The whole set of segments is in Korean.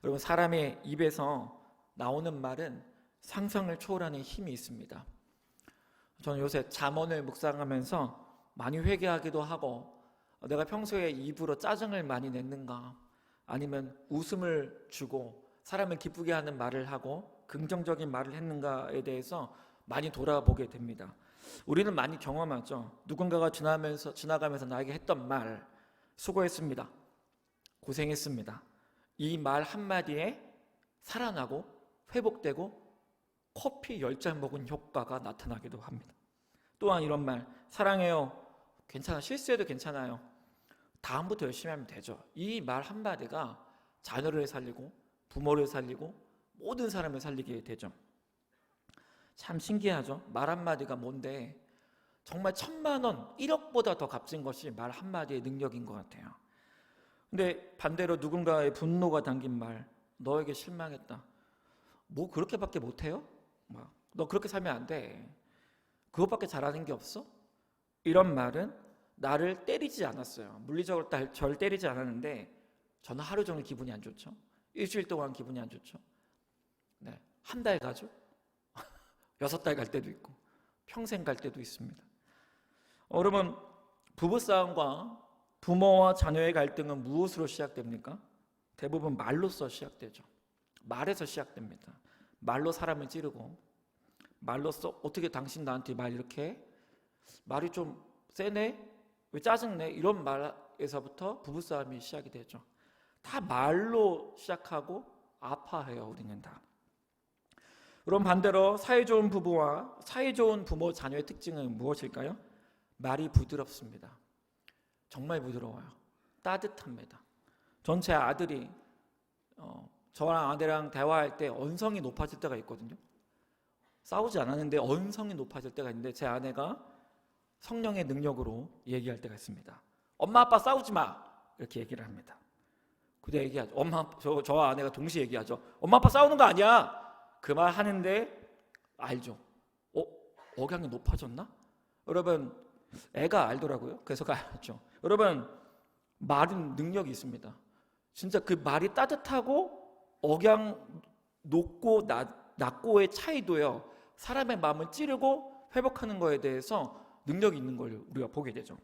여러분, 사람의 입에서 나오는 말은 상상을 초월하는 힘이 있습니다. 저는 요새 잠언을 묵상하면서 많이 회개하기도 하고, 내가 평소에 입으로 짜증을 많이 냈는가, 아니면 웃음을 주고 사람을 기쁘게 하는 말을 하고 긍정적인 말을 했는가에 대해서 많이 돌아보게 됩니다. 우리는 많이 경험하죠. 누군가가 지나가면서 나에게 했던 말, 수고했습니다, 고생했습니다, 이 말 한마디에 살아나고 회복되고 커피 10잔 먹은 효과가 나타나기도 합니다. 또한 이런 말, 사랑해요, 괜찮아, 실수해도 괜찮아요, 다음부터 열심히 하면 되죠. 이 말 한마디가 자녀를 살리고 부모를 살리고 모든 사람을 살리게 되죠. 참 신기하죠. 말 한마디가 뭔데 정말 1,000,000원, 1억보다 더 값진 것이 말 한마디의 능력인 것 같아요. 근데 반대로 누군가의 분노가 담긴 말, 너에게 실망했다, 뭐 그렇게밖에 못해요? 너 그렇게 살면 안 돼, 그것밖에 잘하는 게 없어? 이런 말은 나를 때리지 않았어요. 물리적으로 저를 때리지 않았는데 저는 하루 종일 기분이 안 좋죠. 일주일 동안 기분이 안 좋죠. 네, 한 달 가죠. 6달 갈 때도 있고 평생 갈 때도 있습니다. 여러분, 부부싸움과 부모와 자녀의 갈등은 무엇으로 시작됩니까? 대부분 말로서 시작되죠. 말에서 시작됩니다. 말로 사람을 찌르고, 말로써 어떻게 당신 나한테 말 이렇게 말이 좀 세네? 왜 짜증내? 이런 말에서부터 부부싸움이 시작이 되죠. 다 말로 시작하고 아파해요, 우리는 다. 그럼 반대로 사이좋은 부부와 사이좋은 부모 자녀의 특징은 무엇일까요? 말이 부드럽습니다. 정말 부드러워요. 따뜻합니다. 전 제 아들이 저랑 아내랑 대화할 때 언성이 높아질 때가 있거든요. 싸우지 않았는데 언성이 높아질 때가 있는데 제 아내가 성령의 능력으로 얘기할 때가 있습니다. 엄마 아빠 싸우지 마, 이렇게 얘기를 합니다. 그때 얘기하죠. 저와 아내가 동시에 얘기하죠. 엄마 아빠 싸우는 거 아니야. 그 말 하는데 알죠. 억양이 높아졌나? 여러분, 애가 알더라고요. 그래서 알았죠. 여러분, 말은 능력이 있습니다. 진짜 그 말이 따뜻하고 억양 높고 낮고의 차이도요, 사람의 마음을 찌르고 회복하는 거에 대해서 능력이 있는 걸 우리가 보게 되죠.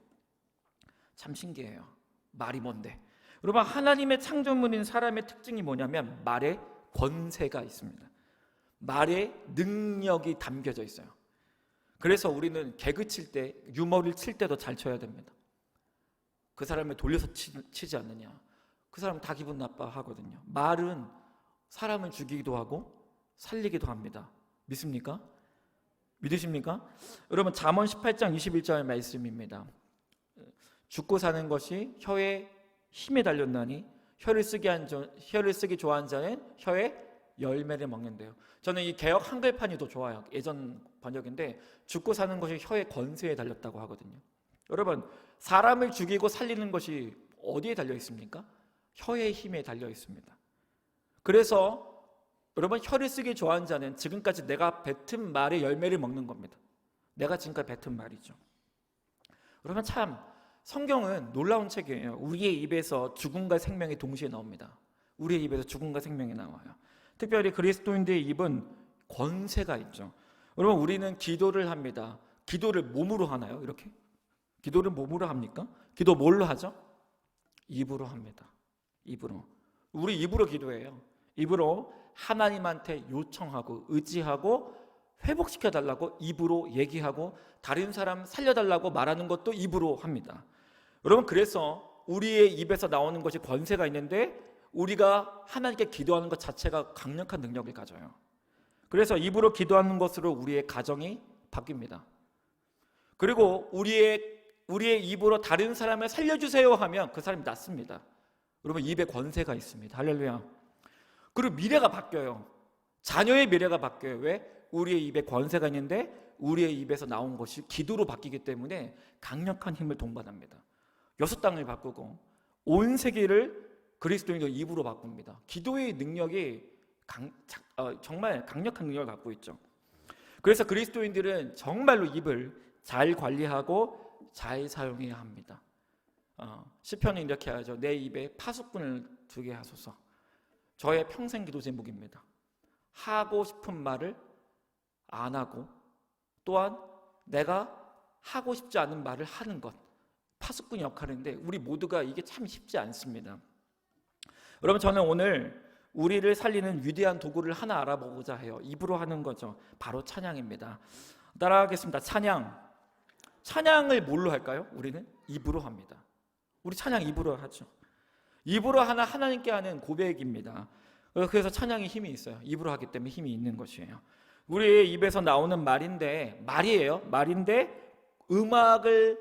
참 신기해요. 말이 뭔데? 여러분, 하나님의 창조물인 사람의 특징이 뭐냐면 말에 권세가 있습니다. 말에 능력이 담겨져 있어요. 그래서 우리는 개그 칠 때, 유머를 칠 때도 잘 쳐야 됩니다. 그 사람을 돌려서 치지 않느냐, 그 사람은 다 기분 나빠하거든요. 말은 사람을 죽이기도 하고 살리기도 합니다. 믿습니까? 믿으십니까? 여러분, 잠언 18장 21절 말씀입니다. 죽고 사는 것이 혀에 힘에 달렸나니 혀를 쓰기 좋아하는 자는 혀의 열매를 먹는데요. 저는 이 개역 한글판이 더 좋아요. 예전 번역인데 죽고 사는 것이 혀의 권세에 달렸다고 하거든요. 여러분, 사람을 죽이고 살리는 것이 어디에 달려 있습니까? 혀의 힘에 달려 있습니다. 그래서 여러분, 혀를 쓰기 좋아하는 자는 지금까지 내가 뱉은 말의 열매를 먹는 겁니다. 내가 지금까지 뱉은 말이죠. 여러분, 참 성경은 놀라운 책이에요. 우리의 입에서 죽음과 생명이 동시에 나옵니다. 우리의 입에서 죽음과 생명이 나와요. 특별히 그리스도인들의 입은 권세가 있죠. 여러분, 우리는 기도를 합니다. 기도를 몸으로 하나요? 이렇게? 기도를 몸으로 합니까? 기도 뭘로 하죠? 입으로 합니다. 입으로. 우리 입으로 기도해요. 입으로 하나님한테 요청하고 의지하고 회복시켜달라고 입으로 얘기하고 다른 사람 살려달라고 말하는 것도 입으로 합니다. 여러분, 그래서 우리의 입에서 나오는 것이 권세가 있는데 우리가 하나님께 기도하는 것 자체가 강력한 능력을 가져요. 그래서 입으로 기도하는 것으로 우리의 가정이 바뀝니다. 그리고 우리의 입으로 다른 사람을 살려주세요 하면 그 사람이 낫습니다. 여러분, 입에 권세가 있습니다. 할렐루야. 그리고 미래가 바뀌어요. 자녀의 미래가 바뀌어요. 왜? 우리의 입에 권세가 있는데 우리의 입에서 나온 것이 기도로 바뀌기 때문에 강력한 힘을 동반합니다. 여섯 땅을 바꾸고 온 세계를 그리스도인의 입으로 바꿉니다. 기도의 능력이 정말 강력한 능력을 갖고 있죠. 그래서 그리스도인들은 정말로 입을 잘 관리하고 잘 사용해야 합니다. 시편은 이렇게 하죠. 내 입에 파수꾼을 두게 하소서. 저의 평생 기도 제목입니다. 하고 싶은 말을 안 하고 또한 내가 하고 싶지 않은 말을 하는 것, 파수꾼 역할인데 우리 모두가 이게 참 쉽지 않습니다. 여러분, 저는 오늘 우리를 살리는 위대한 도구를 하나 알아보고자 해요. 입으로 하는 거죠. 바로 찬양입니다. 따라하겠습니다. 찬양을 뭘로 할까요? 우리는 입으로 합니다. 우리 찬양 입으로 하죠. 입으로 하나님께 하는 고백입니다. 그래서 찬양이 힘이 있어요. 입으로 하기 때문에 힘이 있는 것이에요. 우리의 입에서 나오는 말인데 음악을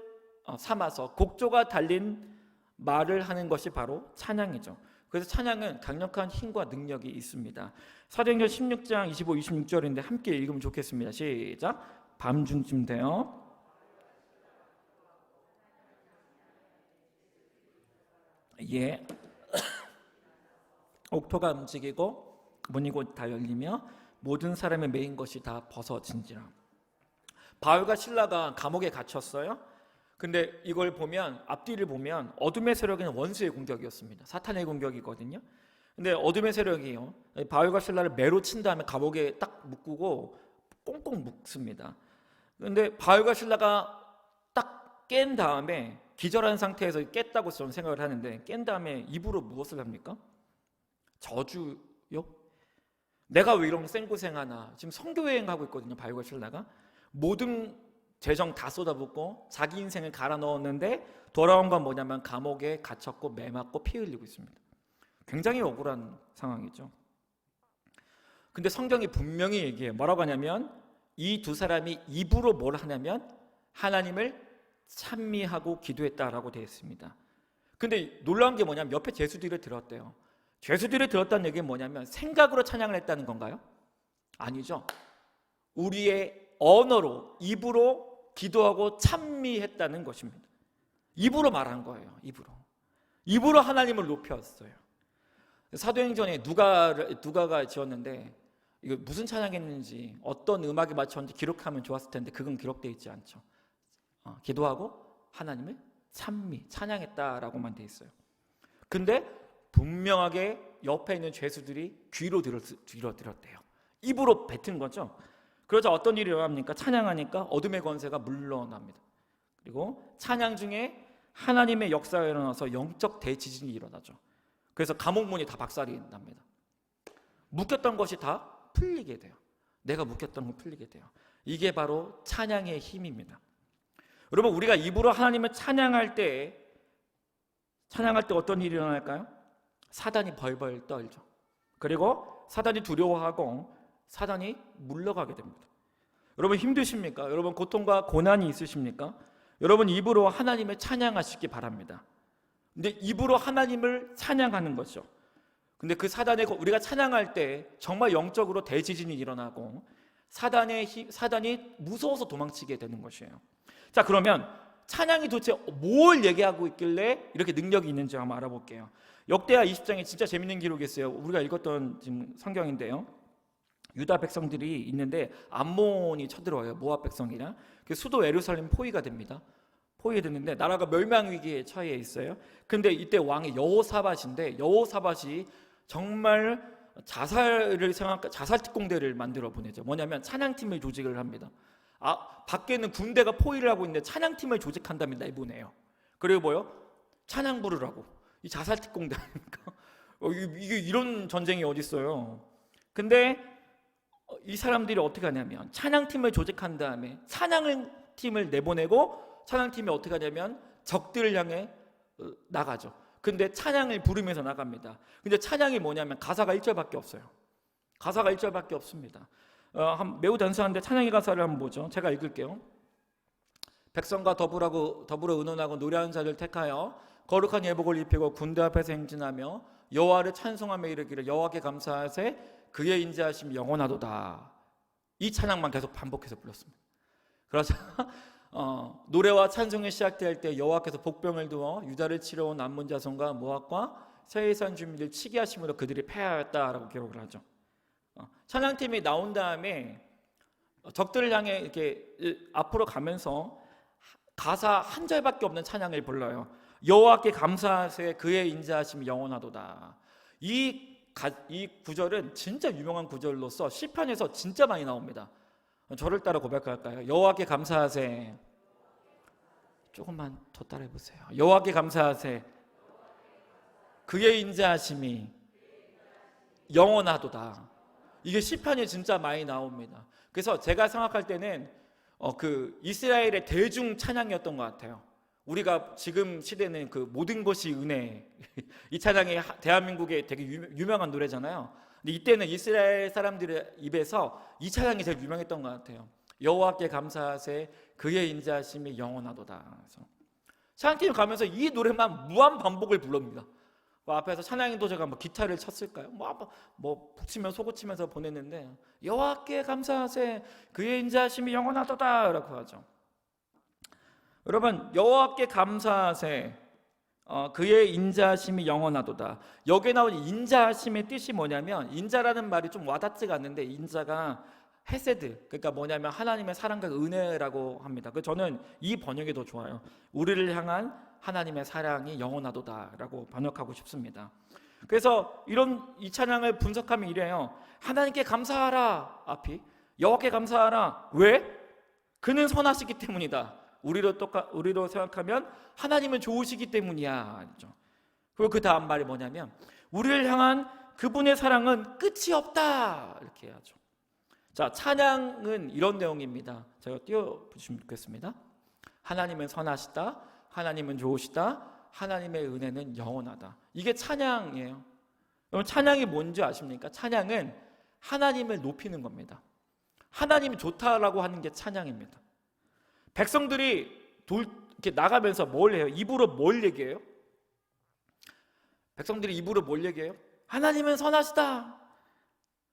삼아서 곡조가 달린 말을 하는 것이 바로 찬양이죠. 그래서 찬양은 강력한 힘과 능력이 있습니다. 사도행전 16장 25, 26절인데 함께 읽으면 좋겠습니다. 시작. 밤중쯤 되어 옥토가 움직이고 문이 곧 다 열리며 모든 사람의 매인 것이 다 벗어진지라. 바울과 실라가 감옥에 갇혔어요. 근데 이걸 보면, 앞뒤를 보면 어둠의 세력은 원수의 공격이었습니다. 사탄의 공격이거든요. 근데 어둠의 세력이요, 바울과 실라를 매로 친 다음에 감옥에 딱 묶고 꽁꽁 묶습니다. 근데 바울과 실라가 딱 깬 다음에, 기절한 상태에서 깼다고 저는 생각을 하는데, 깬 다음에 입으로 무엇을 합니까? 저주요? 내가 왜 이런 생고생하나. 지금 선교여행하고 있거든요, 바울과 실라가. 모든 재정 다 쏟아붓고 자기 인생을 갈아 넣었는데 돌아온 건 뭐냐면 감옥에 갇혔고 매 맞고 피 흘리고 있습니다. 굉장히 억울한 상황이죠. 근데 성경이 분명히 얘기해요. 뭐라고 하냐면 이 두 사람이 입으로 뭘 하냐면 하나님을 찬미하고 기도했다라고 되어 있습니다. 근데 놀라운 게 뭐냐면 옆에 죄수들이 들었대요. 죄수들이 들었다는 얘기는 뭐냐면 생각으로 찬양을 했다는 건가요? 아니죠. 우리의 언어로, 입으로 기도하고 찬미했다는 것입니다. 입으로 말한 거예요. 입으로 하나님을 높였어요. 사도행전에 누가가 지었는데 이거 무슨 찬양했는지, 어떤 음악에 맞췄는지 기록하면 좋았을 텐데 그건 기록되어 있지 않죠. 기도하고 하나님을 찬양했다라고만 돼 있어요. 근데 분명하게 옆에 있는 죄수들이 귀로 들었대요. 입으로 뱉은 거죠. 그러자 어떤 일이 일어납니까? 찬양하니까 어둠의 권세가 물러납니다. 그리고 찬양 중에 하나님의 역사가 일어나서 영적 대지진이 일어나죠. 그래서 감옥문이 다 박살이 납니다. 묶였던 것이 다 풀리게 돼요. 내가 묶였던 거 풀리게 돼요. 이게 바로 찬양의 힘입니다. 여러분, 우리가 입으로 하나님을 찬양할 때 어떤 일이 일어날까요? 사단이 벌벌 떨죠. 그리고 사단이 두려워하고 사단이 물러가게 됩니다. 여러분, 힘드십니까? 여러분, 고통과 고난이 있으십니까? 여러분, 입으로 하나님을 찬양하시기 바랍니다. 근데 입으로 하나님을 찬양하는 거죠. 근데 그 우리가 찬양할 때 정말 영적으로 대지진이 일어나고 사단이 무서워서 도망치게 되는 것이에요. 자, 그러면 찬양이 도대체 뭘 얘기하고 있길래 이렇게 능력이 있는지 한번 알아볼게요. 역대하 20장에 진짜 재밌는 기록이 있어요. 우리가 읽었던 지금 성경인데요. 유다 백성들이 있는데 암몬이 쳐들어와요. 모압 백성이랑. 그 수도 예루살렘 포위가 됩니다. 포위됐는데 나라가 멸망 위기에 처해 있어요. 근데 이때 왕이 여호사밧인데, 여호사밧이 정말 자살 특공대를 만들어 보내죠. 뭐냐면 찬양팀을 조직을 합니다. 밖에는 군대가 포위를 하고 있는데 찬양팀을 조직한다면 내보내요. 그리고 뭐요? 찬양 부르라고. 이 자살 특공대 아닙니까? 이게 이런 전쟁이 어디 있어요? 근데 이 사람들이 어떻게 하냐면 찬양팀을 조직한 다음에 찬양팀을 내보내고, 찬양팀이 어떻게 하냐면 적들을 향해 나가죠. 근데 찬양을 부르면서 나갑니다. 근데 찬양이 뭐냐면 가사가 1절밖에 없어요. 가사가 1절밖에 없습니다. 매우 단순한데 찬양의 가사를 한번 보죠. 제가 읽을게요. 백성과 더불어 의논하고 노래하는 자를 택하여 거룩한 예복을 입히고 군대 앞에서 행진하며 여호와를 찬송하며 이르기를 여호와께 감사하세 그의 인자하심이 영원하도다. 이 찬양만 계속 반복해서 불렀습니다. 그러자 노래와 찬송이 시작될 때 여호와께서 복병을 두어 유다를 치러 온 암몬 자손과 모압과 세이산 주민들 치게 하심으로 그들이 패하였다라고 기록을 하죠. 찬양팀이 나온 다음에 적들을 향해 이렇게 앞으로 가면서 가사 한 절밖에 없는 찬양을 불러요. 여호와께 감사하세 그의 인자하심이 영원하도다. 이 이 구절은 진짜 유명한 구절로서 시편에서 진짜 많이 나옵니다. 저를 따라 고백할까요? 여호와께 감사하세. 조금만 더 따라해 보세요. 여호와께 감사하세. 그의 인자하심이 영원하도다. 이게 시편에 진짜 많이 나옵니다. 그래서 제가 생각할 때는 그 이스라엘의 대중 찬양이었던 것 같아요. 우리가 지금 시대는 그 모든 것이 은혜, 이 찬양이 대한민국의 되게 유명한 노래잖아요. 근데 이때는 이스라엘 사람들의 입에서 이 찬양이 제일 유명했던 것 같아요. 여호와께 감사하세. 그의 인자하심이 영원하도다. 그래서 찬양팀 가면서 이 노래만 무한 반복을 부릅니다. 앞에서 찬양인도 제가 기타를 쳤을까요? 북치면 소고치면서 보냈는데 여호와께 감사하세. 그의 인자하심이 영원하도다 라고 하죠. 여러분, 여호와께 감사하세. 그의 인자하심이 영원하도다. 여기에 나온 인자하심의 뜻이 뭐냐면, 인자라는 말이 좀 와닿지가 않는데 인자가 헤세드, 그러니까 뭐냐면 하나님의 사랑과 은혜라고 합니다. 그래서 저는 이 번역이 더 좋아요. 우리를 향한 하나님의 사랑이 영원하도다라고 번역하고 싶습니다. 그래서 이 찬양을 분석하면 이래요. 하나님께 감사하라. 앞이 여호와께 감사하라. 왜? 그는 선하시기 때문이다. 우리로 생각하면 하나님은 좋으시기 때문이야. 그리고 그 다음 말이 뭐냐면 우리를 향한 그분의 사랑은 끝이 없다. 이렇게 해야죠. 자, 찬양은 이런 내용입니다. 제가 띄워주시면 좋겠습니다. 하나님은 선하시다. 하나님은 좋으시다. 하나님의 은혜는 영원하다. 이게 찬양이에요. 여러분, 찬양이 뭔지 아십니까? 찬양은 하나님을 높이는 겁니다. 하나님이 좋다라고 하는 게 찬양입니다. 백성들이 이렇게 나가면서 뭘 해요? 입으로 뭘 얘기해요? 백성들이 입으로 뭘 얘기해요? 하나님은 선하시다.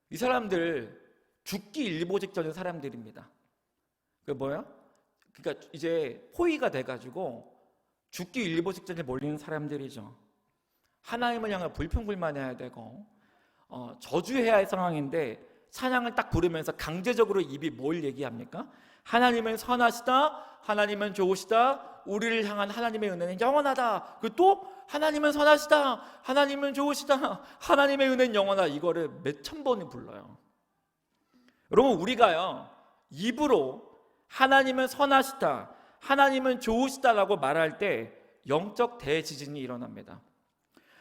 이 사람들 죽기 일보 직전인 사람들입니다. 그게 뭐야? 그러니까 이제 포위가 돼가지고 죽기 일보 직전에 몰리는 사람들이죠. 하나님을 향해 불평불만해야 되고 저주해야 할 상황인데 찬양을 딱 부르면서 강제적으로 입이 뭘 얘기합니까? 하나님은 선하시다. 하나님은 좋으시다. 우리를 향한 하나님의 은혜는 영원하다. 그리고 또 하나님은 선하시다. 하나님은 좋으시다. 하나님의 은혜는 영원하다. 이거를 몇천 번을 불러요. 여러분, 우리가요 입으로 하나님은 선하시다, 하나님은 좋으시다라고 말할 때 영적 대지진이 일어납니다.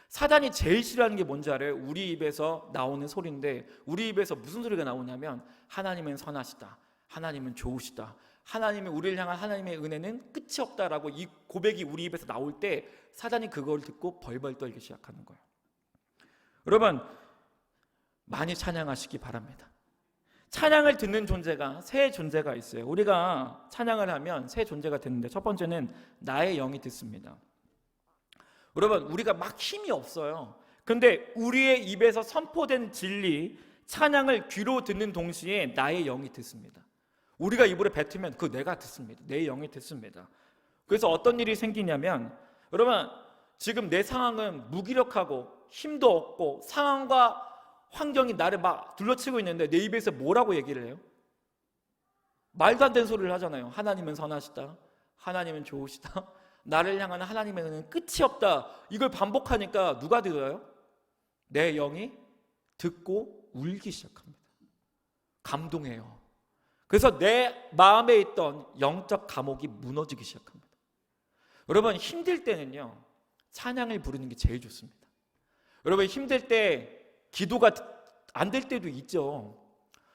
사단이 제일 싫어하는 게 뭔지 알아요? 우리 입에서 나오는 소리인데, 우리 입에서 무슨 소리가 나오냐면 하나님은 선하시다, 하나님은 좋으시다, 하나님은 우리를 향한 하나님의 은혜는 끝이 없다라고 이 고백이 우리 입에서 나올 때 사단이 그걸 듣고 벌벌 떨기 시작하는 거예요. 여러분, 많이 찬양하시기 바랍니다. 찬양을 듣는 존재가 세 존재가 있어요. 우리가 찬양을 하면 세 존재가 듣는데, 첫 번째는 나의 영이 듣습니다. 여러분, 우리가 막 힘이 없어요. 근데 우리의 입에서 선포된 진리, 찬양을 귀로 듣는 동시에 나의 영이 듣습니다. 우리가 입으로 뱉으면 그 내가 듣습니다. 내 영이 듣습니다. 그래서 어떤 일이 생기냐면, 여러분, 지금 내 상황은 무기력하고 힘도 없고 상황과 환경이 나를 막 둘러치고 있는데 내 입에서 뭐라고 얘기를 해요? 말도 안 되는 소리를 하잖아요. 하나님은 선하시다, 하나님은 좋으시다, 나를 향한 하나님의 은혜는 끝이 없다. 이걸 반복하니까 누가 들어요? 내 영이 듣고 울기 시작합니다. 감동해요. 그래서 내 마음에 있던 영적 감옥이 무너지기 시작합니다. 여러분, 힘들 때는요 찬양을 부르는 게 제일 좋습니다. 여러분, 힘들 때 기도가 안 될 때도 있죠.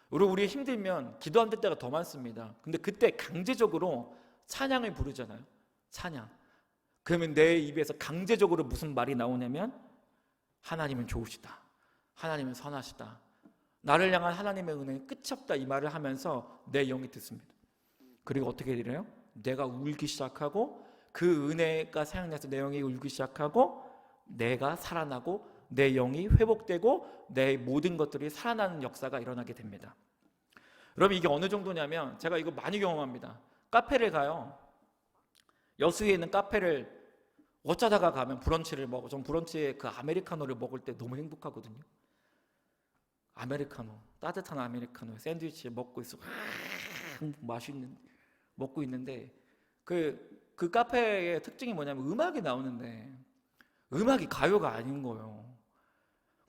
우리 힘들면 기도 안 될 때가 더 많습니다. 근데 그때 강제적으로 찬양을 부르잖아요. 찬양. 그러면 내 입에서 강제적으로 무슨 말이 나오냐면 하나님은 좋으시다, 하나님은 선하시다, 나를 향한 하나님의 은혜는 끝이 없다, 이 말을 하면서 내 영이 듣습니다. 그리고 어떻게 되나요? 내가 울기 시작하고 그 은혜가 생각나서 내 영이 울기 시작하고 내가 살아나고 내 영이 회복되고 내 모든 것들이 살아나는 역사가 일어나게 됩니다. 여러분, 이게 어느 정도냐면 제가 이거 많이 경험합니다. 카페를 가요. 여수에 있는 카페를 어쩌다가 가면 브런치를 먹어. 전 브런치에 그 아메리카노를 먹을 때 너무 행복하거든요. 아메리카노, 따뜻한 아메리카노 샌드위치 먹고 있어. 맛있는 먹고 있는데 그 카페의 특징이 뭐냐면 음악이 나오는데 음악이 가요가 아닌 거예요.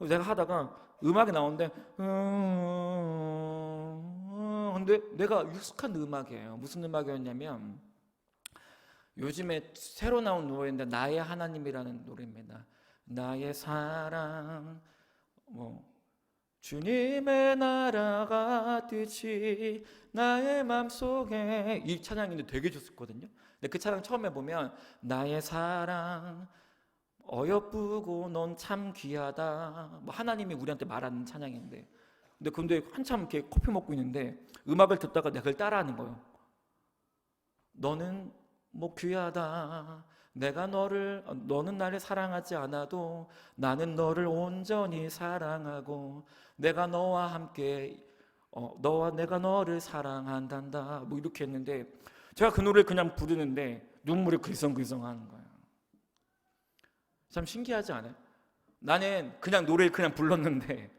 내가 하다가 음악이 나오는데 근데 내가 익숙한 음악이에요. 무슨 음악이었냐면 요즘에 새로 나온 노래인데 나의 하나님이라는 노래입니다. 나의 사랑 주님의 나라가 뜻이 나의 맘속에, 이 찬양인데 되게 좋았거든요. 근데 그 찬양 처음에 보면 나의 사랑 어여쁘고 넌 참 귀하다, 하나님이 우리한테 말하는 찬양인데, 근데 한참 이렇게 커피 먹고 있는데 음악을 듣다가 내가 그걸 따라하는 거예요. 너는 귀하다, 너는 나를 사랑하지 않아도 나는 너를 온전히 사랑하고 내가 너와 함께 내가 너를 사랑한단다, 이렇게 했는데 제가 그 노래를 그냥 부르는데 눈물이 글썽글썽하는 거예요. 참 신기하지 않아요? 나는 그냥 노래를 그냥 불렀는데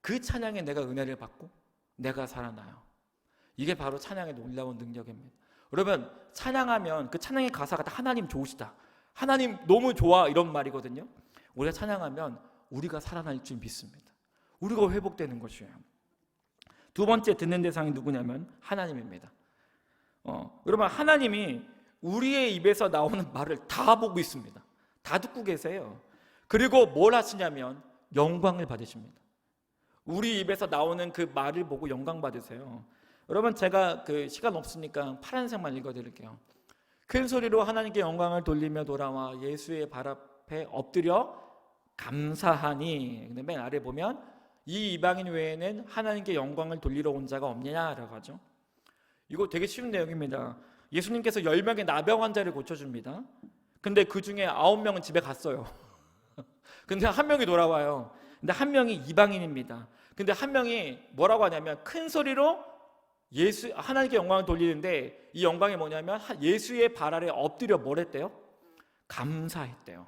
그 찬양에 내가 은혜를 받고 내가 살아나요. 이게 바로 찬양의 놀라운 능력입니다. 여러분, 찬양하면 그 찬양의 가사가 다 하나님 좋으시다, 하나님 너무 좋아, 이런 말이거든요. 우리가 찬양하면 우리가 살아날 줄 믿습니다. 우리가 회복되는 것이에요. 두 번째 듣는 대상이 누구냐면 하나님입니다. 여러분, 하나님이 우리의 입에서 나오는 말을 다 보고 있습니다. 다 듣고 계세요. 그리고 뭘 하시냐면 영광을 받으십니다. 우리 입에서 나오는 그 말을 보고 영광 받으세요. 여러분, 제가 시간 없으니까 파란색만 읽어드릴게요. 큰 소리로 하나님께 영광을 돌리며 돌아와 예수의 발 앞에 엎드려 감사하니. 근데 맨 아래 보면 이 이방인 외에는 하나님께 영광을 돌리러 온 자가 없느냐라고 하죠. 이거 되게 쉬운 내용입니다. 예수님께서 10명의 나병 환자를 고쳐줍니다. 근데 그 중에 9명은 집에 갔어요. 근데 한 명이 돌아와요. 근데 한 명이 이방인입니다. 근데 한 명이 뭐라고 하냐면 큰 소리로 하나님께 영광을 돌리는데, 이 영광이 뭐냐면 예수의 발 아래 엎드려 뭘 했대요? 감사했대요.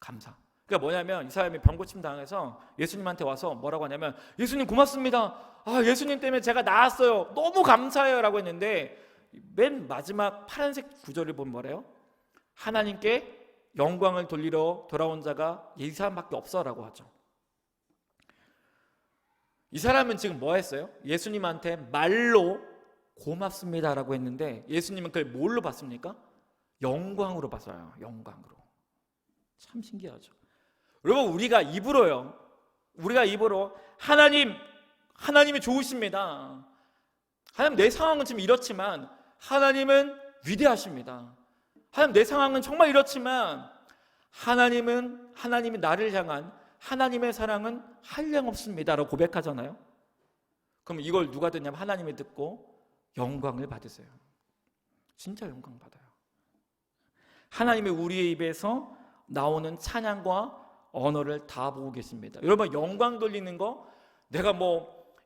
감사. 그러니까 뭐냐면 이 사람이 병고침 당해서 예수님한테 와서 뭐라고 하냐면 예수님 고맙습니다. 예수님 때문에 제가 나았어요. 너무 감사해요 라고 했는데, 맨 마지막 파란색 구절을 보면 뭐래요? 하나님께 영광을 돌리러 돌아온 자가 이 사람밖에 없어 라고 하죠. 이 사람은 지금 뭐 했어요? 예수님한테 말로 고맙습니다 라고 했는데 예수님은 그걸 뭘로 봤습니까? 영광으로 봤어요. 영광으로. 참 신기하죠. 여러분, 우리가 입으로 하나님이 좋으십니다, 하나님 내 상황은 지금 이렇지만 하나님은 위대하십니다, 하나님 내 상황은 정말 이렇지만 하나님이 나를 향한 하나님의 사랑은 한량없습니다 라고 고백하잖아요. 그럼 이걸 누가 듣냐면 하나님이 듣고 영광을 받으세요. 진짜 영광 받아요. 하나님이 우리의 입에서 나오는 찬양과 언어를 다 보고 계십니다. 여러분, 영광 돌리는 거, 내가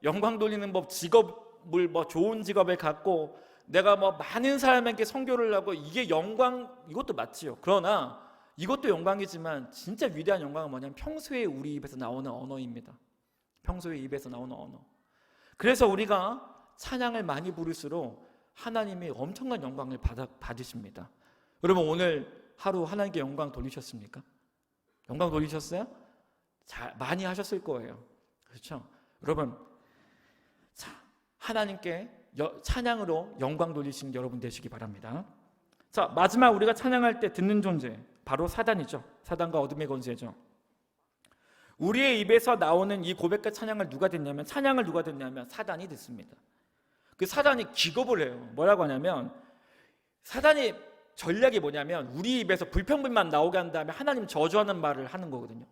영광 돌리는 법, 직업을 좋은 직업을 갖고 내가 많은 사람에게 선교를 하고, 이게 영광, 이것도 맞지요. 그러나 이것도 영광이지만 진짜 위대한 영광은 뭐냐면 평소에 우리 입에서 나오는 언어입니다. 평소에 입에서 나오는 언어. 그래서 우리가 찬양을 많이 부를수록 하나님이 엄청난 영광을 받으십니다. 여러분, 오늘 하루 하나님께 영광 돌리셨습니까? 영광 돌리셨어요? 많이 하셨을 거예요. 그렇죠? 여러분, 하나님께 찬양으로 영광 돌리시는 여러분 되시기 바랍니다. 자, 마지막 우리가 찬양할 때 듣는 존재, 바로 사단이죠. 사단과 어둠의 권세죠. 우리의 입에서 나오는 이 고백과 찬양을 누가 듣냐면 사단이 듣습니다. 그 사단이 기겁을 해요. 뭐라고 하냐면, 사단이 전략이 뭐냐면 우리 입에서 불평불만 나오게 한 다음에 하나님 저주하는 말을 하는 거거든요.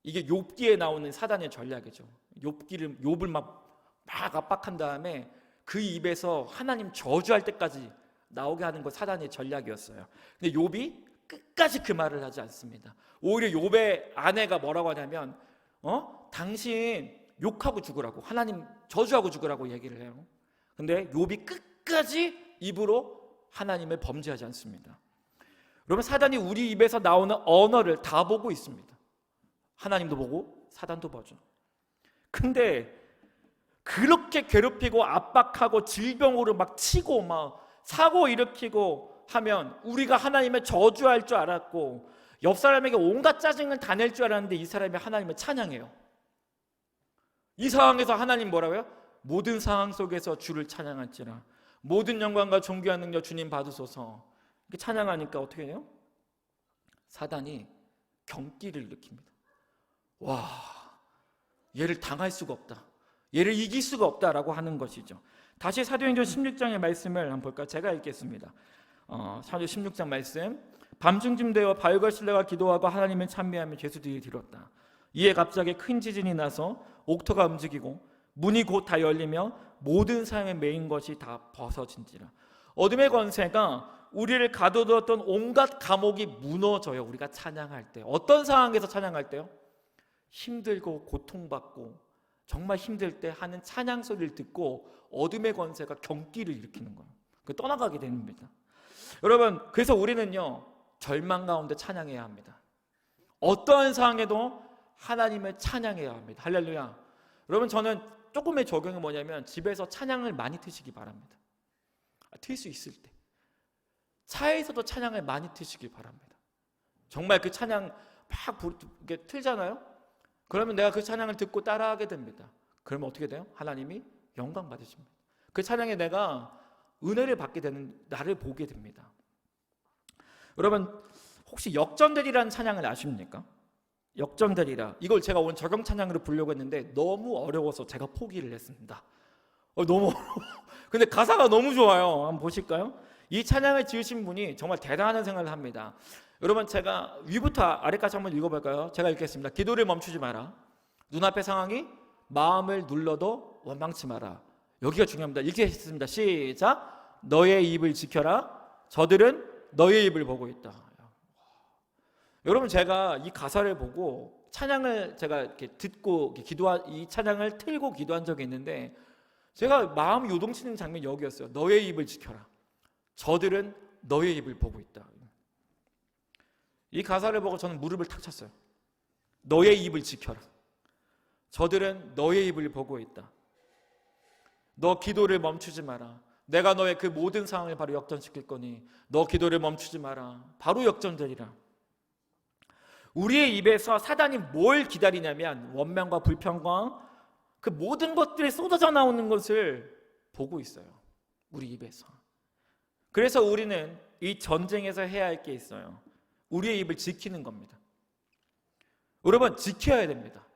이게 욥기에 나오는 사단의 전략이죠. 욥을 막 압박한 다음에 그 입에서 하나님 저주할 때까지 나오게 하는 거 사단의 전략이었어요. 근데 욥이 끝까지 그 말을 하지 않습니다. 오히려 욥의 아내가 뭐라고 하냐면 당신 욕하고 죽으라고, 하나님 저주하고 죽으라고 얘기를 해요. 근데 욥이 끝까지 입으로 하나님을 범죄하지 않습니다. 여러분, 사단이 우리 입에서 나오는 언어를 다 보고 있습니다. 하나님도 보고 사단도 보죠. 근데 그렇게 괴롭히고 압박하고 질병으로 막 치고 막 사고 일으키고 하면 우리가 하나님의 저주할 줄 알았고, 옆 사람에게 온갖 짜증을 다 낼 줄 알았는데 이 사람이 하나님을 찬양해요. 이 상황에서 하나님 뭐라고요? 모든 상황 속에서 주를 찬양할지라 모든 영광과 존귀한 능력 주님 받으소서. 이렇게 찬양하니까 어떻게 해요? 사단이 경기를 일으킵니다. 와, 얘를 당할 수가 없다, 얘를 이길 수가 없다라고 하는 것이죠. 다시 사도행전 16장의 말씀을 한번 볼까요? 제가 읽겠습니다. 사도 16장 말씀. 밤중쯤 되어 바울과 실라가 기도하고 하나님을 찬미하며 죄수들이 들었다. 이에 갑자기 큰 지진이 나서 옥토가 움직이고 문이 곧 다 열리며 모든 사람의 메인 것이 다 벗어진지라. 어둠의 권세가 우리를 가둬두었던 온갖 감옥이 무너져요. 우리가 찬양할 때. 어떤 상황에서 찬양할 때요? 힘들고 고통받고 정말 힘들 때 하는 찬양 소리를 듣고 어둠의 권세가 경기를 일으키는 거예요. 떠나가게 됩니다. 여러분, 그래서 우리는요 절망 가운데 찬양해야 합니다. 어떠한 상황에도 하나님을 찬양해야 합니다. 할렐루야. 여러분, 저는 조금의 적용이 뭐냐면 집에서 찬양을 많이 트시기 바랍니다. 틀 수 있을 때 차에서도 찬양을 많이 트시기 바랍니다. 정말 그 찬양 막 틀잖아요. 그러면 내가 그 찬양을 듣고 따라하게 됩니다. 그러면 어떻게 돼요? 하나님이 영광 받으십니다. 그 찬양에 내가 은혜를 받게 되는 나를 보게 됩니다. 여러분, 혹시 역전되리라는 찬양을 아십니까? 역전되리라. 이걸 제가 오늘 적용 찬양으로 부르려고 했는데 너무 어려워서 제가 포기를 했습니다. 너무 어려워. 근데 가사가 너무 좋아요. 한번 보실까요? 이 찬양을 지으신 분이 정말 대단한 생각을 합니다. 여러분, 제가 위부터 아래까지 한번 읽어볼까요? 제가 읽겠습니다. 기도를 멈추지 마라. 눈앞의 상황이 마음을 눌러도 원망치 마라. 여기가 중요합니다. 읽겠습니다. 시작. 너의 입을 지켜라. 저들은 너의 입을 보고 있다. 여러분, 제가 이 가사를 보고 찬양을 제가 이렇게 듣고 이 찬양을 틀고 기도한 적이 있는데 제가 마음이 요동치는 장면이 여기였어요. 너의 입을 지켜라. 저들은 너의 입을 보고 있다. 이 가사를 보고 저는 무릎을 탁 쳤어요. 너의 입을 지켜라. 저들은 너의 입을 보고 있다. 너 기도를 멈추지 마라. 내가 너의 그 모든 상황을 바로 역전시킬 거니 너 기도를 멈추지 마라. 바로 역전되리라. 우리의 입에서 사단이 뭘 기다리냐면 원망과 불평과 그 모든 것들이 쏟아져 나오는 것을 보고 있어요. 우리 입에서. 그래서 우리는 이 전쟁에서 해야 할 게 있어요. 우리의 입을 지키는 겁니다. 여러분, 지켜야 됩니다.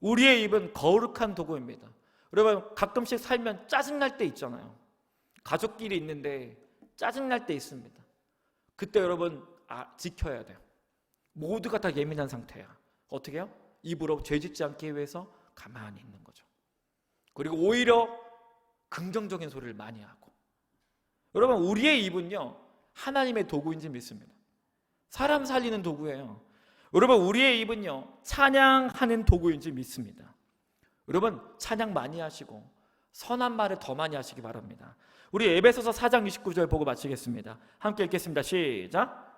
우리의 입은 거룩한 도구입니다. 여러분, 가끔씩 살면 짜증날 때 있잖아요. 가족끼리 있는데 짜증날 때 있습니다. 그때 여러분 지켜야 돼요. 모두가 다 예민한 상태야. 어떻게 해요? 입으로 죄짓지 않기 위해서 가만히 있는 거죠. 그리고 오히려 긍정적인 소리를 많이 하고. 여러분, 우리의 입은요 하나님의 도구인지 믿습니다. 사람 살리는 도구예요. 여러분, 우리의 입은요 찬양하는 도구인지 믿습니다. 여러분, 찬양 많이 하시고 선한 말을 더 많이 하시기 바랍니다. 우리 에베소서 4장 29절 보고 마치겠습니다. 함께 읽겠습니다. 시작.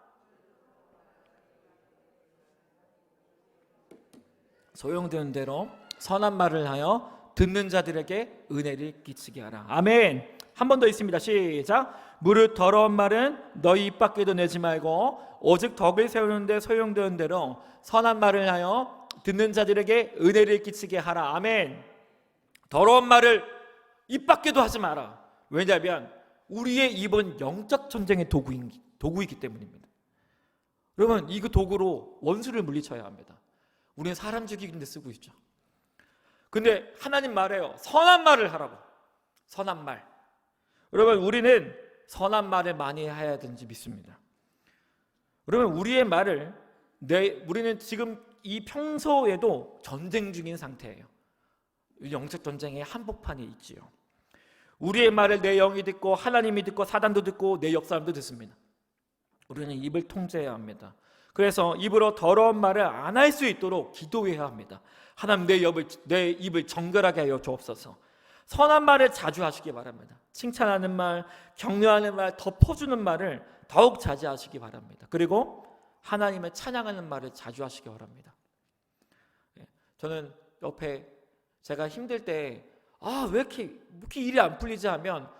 소용되는 대로 선한 말을 하여 듣는 자들에게 은혜를 끼치게 하라. 아멘. 한 번 더 있습니다. 시작. 무릇 더러운 말은 너희 입 밖에도 내지 말고 오직 덕을 세우는데 소용되는 대로 선한 말을 하여 듣는 자들에게 은혜를 끼치게 하라. 아멘. 더러운 말을 입 밖에도 하지 마라. 왜냐하면 우리의 입은 영적 전쟁의 도구이기 때문입니다. 여러분, 이 도구로 원수를 물리쳐야 합니다. 우리는 사람 죽이는 데 쓰고 있죠. 근데 하나님 말해요. 선한 말을 하라고. 선한 말. 여러분, 우리는 선한 말을 많이 해야 되는지 믿습니다. 여러분, 우리의 말을 우리는 지금 이 평소에도 전쟁 중인 상태예요. 영적 전쟁의 한복판에 있지요. 우리의 말을 내 영이 듣고 하나님이 듣고 사단도 듣고 내 옆 사람도 듣습니다. 우리는 입을 통제해야 합니다. 그래서 입으로 더러운 말을 안 할 수 있도록 기도해야 합니다. 하나님, 내 입을 정결하게 하여 주옵소서. 선한 말을 자주 하시기 바랍니다. 칭찬하는 말, 격려하는 말, 덮어주는 말을 더욱 자제하시기 바랍니다. 그리고 하나님을 찬양하는 말을 자주 하시기 바랍니다. 저는 옆에 제가 힘들 때 왜 이렇게 일이 안 풀리지 하면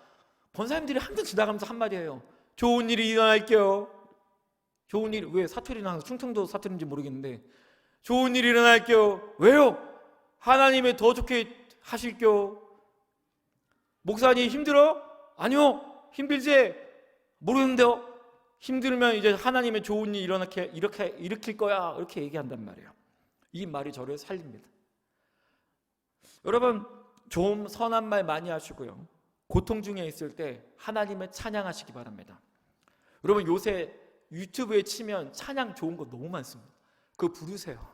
권사님들이 항상 지나가면서 한마디 해요. 좋은 일이 일어날게요. 좋은 일, 왜 사투리는 항상 충청도 사투리인지 모르겠는데 좋은 일 일어날게요. 왜요? 하나님이 더 좋게 하실게요. 목사님 힘들어? 아니요. 힘들지? 모르는데요. 힘들면 이제 하나님의 좋은 일 이렇게 일으킬 거야. 이렇게 얘기한단 말이에요. 이 말이 저를 살립니다. 여러분, 좀 선한 말 많이 하시고요. 고통 중에 있을 때 하나님을 찬양하시기 바랍니다. 여러분, 요새 유튜브에 치면 찬양 좋은 거 너무 많습니다. 그거 부르세요.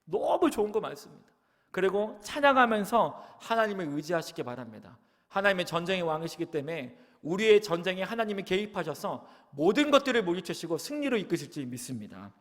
너무 좋은 거 많습니다. 그리고 찬양하면서 하나님을 의지하시기 바랍니다. 하나님의 전쟁의 왕이시기 때문에 우리의 전쟁에 하나님이 개입하셔서 모든 것들을 물리치시고 승리로 이끄실지 믿습니다.